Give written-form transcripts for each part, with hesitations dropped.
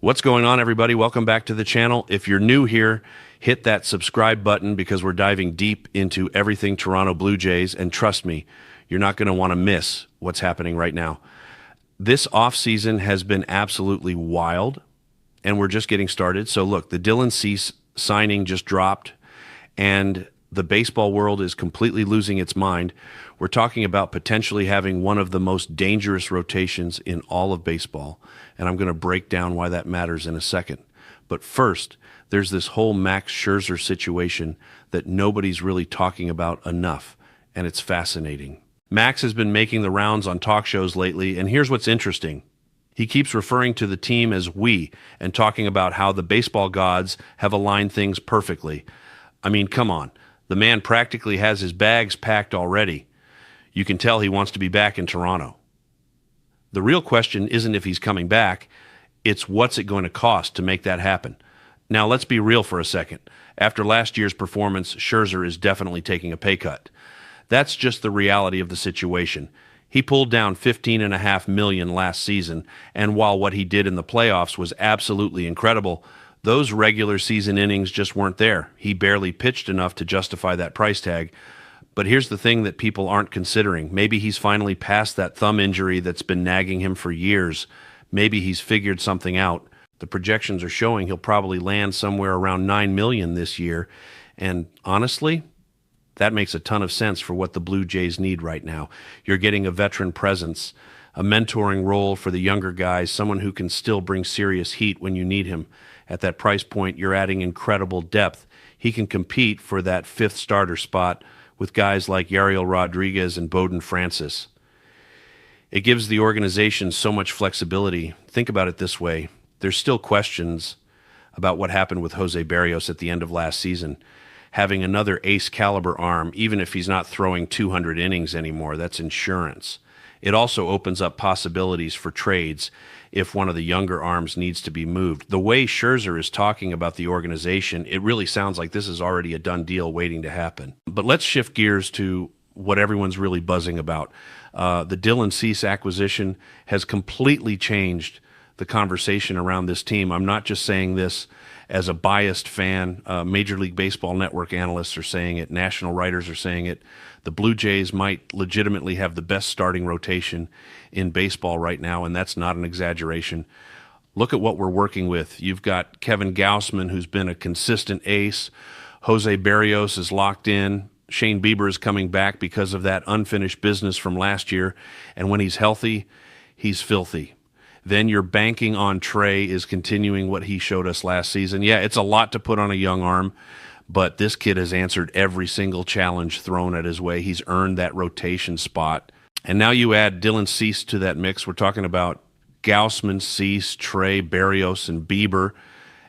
What's going on, everybody? Welcome back to the channel. If you're new here, hit that subscribe button because we're diving deep into everything Toronto Blue Jays, and trust me, you're not going to want to miss what's happening right now. This offseason has been absolutely wild, and we're just getting started. So look, the Dylan Cease signing just dropped, and the baseball world is completely losing its mind. We're talking about potentially having one of the most dangerous rotations in all of baseball, and I'm going to break down why that matters in a second. But first, there's this whole Max Scherzer situation that nobody's really talking about enough, and it's fascinating. Max has been making the rounds on talk shows lately, and here's what's interesting. He keeps referring to the team as we and talking about how the baseball gods have aligned things perfectly. I mean, come on. The man practically has his bags packed already. You can tell he wants to be back in Toronto. The real question isn't if he's coming back, it's what's it going to cost to make that happen. Now, let's be real for a second. After last year's performance, Scherzer is definitely taking a pay cut. That's just the reality of the situation. He pulled down $15.5 million last season, and while what he did in the playoffs was absolutely incredible, those regular season innings just weren't there. He barely pitched enough to justify that price tag. But here's the thing that people aren't considering. Maybe he's finally past that thumb injury that's been nagging him for years. Maybe he's figured something out. The projections are showing he'll probably land somewhere around $9 million this year. And honestly, that makes a ton of sense for what the Blue Jays need right now. You're getting a veteran presence, a mentoring role for the younger guys, someone who can still bring serious heat when you need him. At that price point, you're adding incredible depth. He can compete for that fifth starter spot with guys like Yariel Rodriguez and Bowden Francis. It gives the organization so much flexibility. Think about it this way. There's still questions about what happened with Jose Berrios at the end of last season. Having another ace-caliber arm, even if he's not throwing 200 innings anymore, that's insurance. It also opens up possibilities for trades if one of the younger arms needs to be moved. The way Scherzer is talking about the organization, it really sounds like this is already a done deal waiting to happen. But let's shift gears to what everyone's really buzzing about. The Dylan Cease acquisition has completely changed the conversation around this team. I'm not just saying this as a biased fan. Major League Baseball Network analysts are saying it. National writers are saying it. The Blue Jays might legitimately have the best starting rotation in baseball right now, and that's not an exaggeration. Look at what we're working with. You've got Kevin Gausman, who's been a consistent ace. Jose Berrios is locked in. Shane Bieber is coming back because of that unfinished business from last year, and when he's healthy, he's filthy. Then you're banking on Trey is continuing what he showed us last season. Yeah, it's a lot to put on a young arm, but this kid has answered every single challenge thrown at his way. He's earned that rotation spot. And now you add Dylan Cease to that mix. We're talking about Gausman, Cease, Trey, Berrios, and Bieber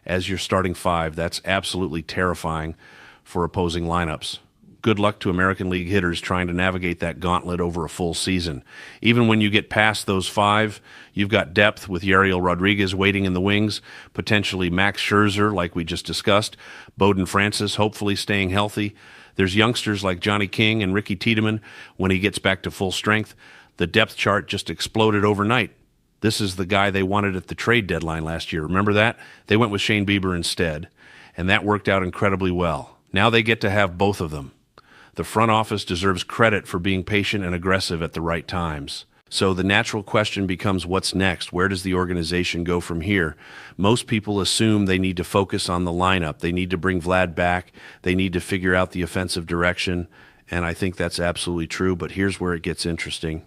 as your starting five. That's absolutely terrifying for opposing lineups. Good luck to American League hitters trying to navigate that gauntlet over a full season. Even when you get past those five, you've got depth with Yariel Rodriguez waiting in the wings, potentially Max Scherzer, like we just discussed, Bowden Francis hopefully staying healthy. There's youngsters like Johnny King and Ricky Tiedemann when he gets back to full strength. The depth chart just exploded overnight. This is the guy they wanted at the trade deadline last year. Remember that? They went with Shane Bieber instead, and that worked out incredibly well. Now they get to have both of them. The front office deserves credit for being patient and aggressive at the right times. So the natural question becomes, what's next? Where does the organization go from here? Most people assume they need to focus on the lineup. They need to bring Vlad back. They need to figure out the offensive direction. And I think that's absolutely true. But here's where it gets interesting.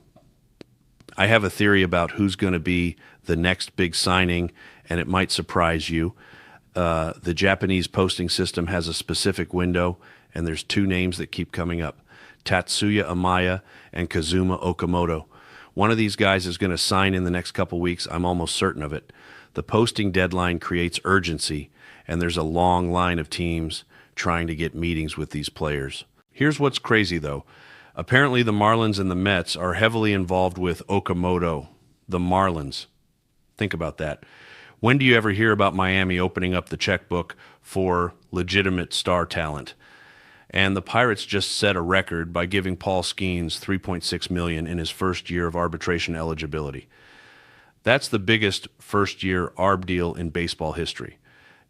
I have a theory about who's going to be the next big signing, and it might surprise you. The Japanese posting system has a specific window, and there's two names that keep coming up, Tatsuya Amaya and Kazuma Okamoto. One of these guys is going to sign in the next couple weeks. I'm almost certain of it. The posting deadline creates urgency, and there's a long line of teams trying to get meetings with these players. Here's what's crazy, though. Apparently, the Marlins and the Mets are heavily involved with Okamoto, the Marlins. Think about that. When do you ever hear about Miami opening up the checkbook for legitimate star talent? And the Pirates just set a record by giving Paul Skeens $3.6 million in his first year of arbitration eligibility. That's the biggest first-year ARB deal in baseball history.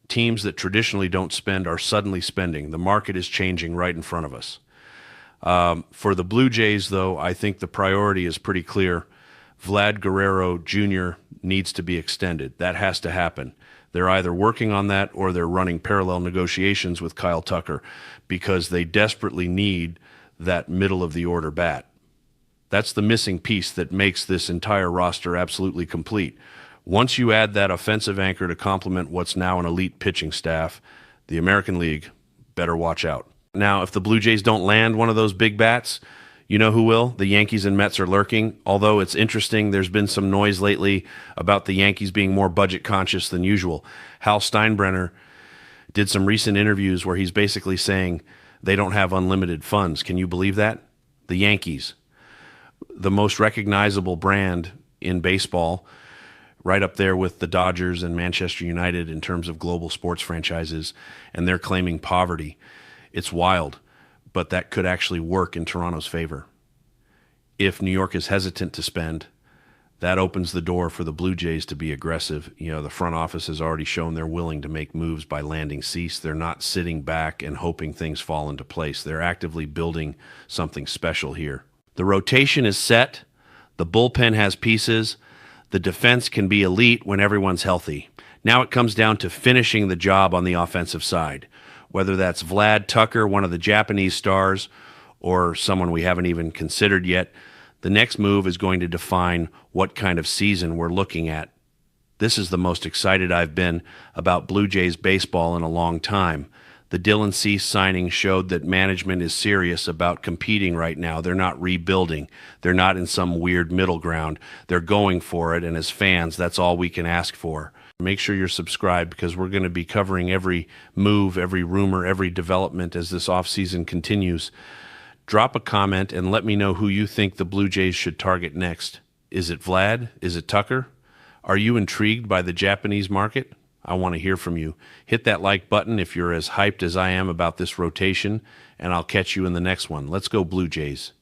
Teams that traditionally don't spend are suddenly spending. The market is changing right in front of us. For the Blue Jays, though, I think the priority is pretty clear. Vlad Guerrero Jr. needs to be extended. That has to happen. They're either working on that or they're running parallel negotiations with Kyle Tucker because they desperately need that middle-of-the-order bat. That's the missing piece that makes this entire roster absolutely complete. Once you add that offensive anchor to complement what's now an elite pitching staff, the American League better watch out. Now, if the Blue Jays don't land one of those big bats, you know who will? The Yankees and Mets are lurking. Although it's interesting, there's been some noise lately about the Yankees being more budget conscious than usual. Hal Steinbrenner did some recent interviews where he's basically saying they don't have unlimited funds. Can you believe that? The Yankees, the most recognizable brand in baseball, right up there with the Dodgers and Manchester United in terms of global sports franchises, and they're claiming poverty. It's wild, but that could actually work in Toronto's favor. If New York is hesitant to spend, that opens the door for the Blue Jays to be aggressive. You know, the front office has already shown they're willing to make moves by landing Cease. They're not sitting back and hoping things fall into place. They're actively building something special here. The rotation is set. The bullpen has pieces. The defense can be elite when everyone's healthy. Now it comes down to finishing the job on the offensive side, whether that's Vlad Tucker, one of the Japanese stars, or someone we haven't even considered yet. The next move is going to define what kind of season we're looking at. This is the most excited I've been about Blue Jays baseball in a long time. The Dylan Cease signing showed that management is serious about competing right now. They're not rebuilding. They're not in some weird middle ground. They're going for it, and as fans, that's all we can ask for. Make sure you're subscribed because we're going to be covering every move, every rumor, every development as this offseason continues. Drop a comment and let me know who you think the Blue Jays should target next. Is it Vlad? Is it Tucker? Are you intrigued by the Japanese market? I want to hear from you. Hit that like button if you're as hyped as I am about this rotation, and I'll catch you in the next one. Let's go Blue Jays.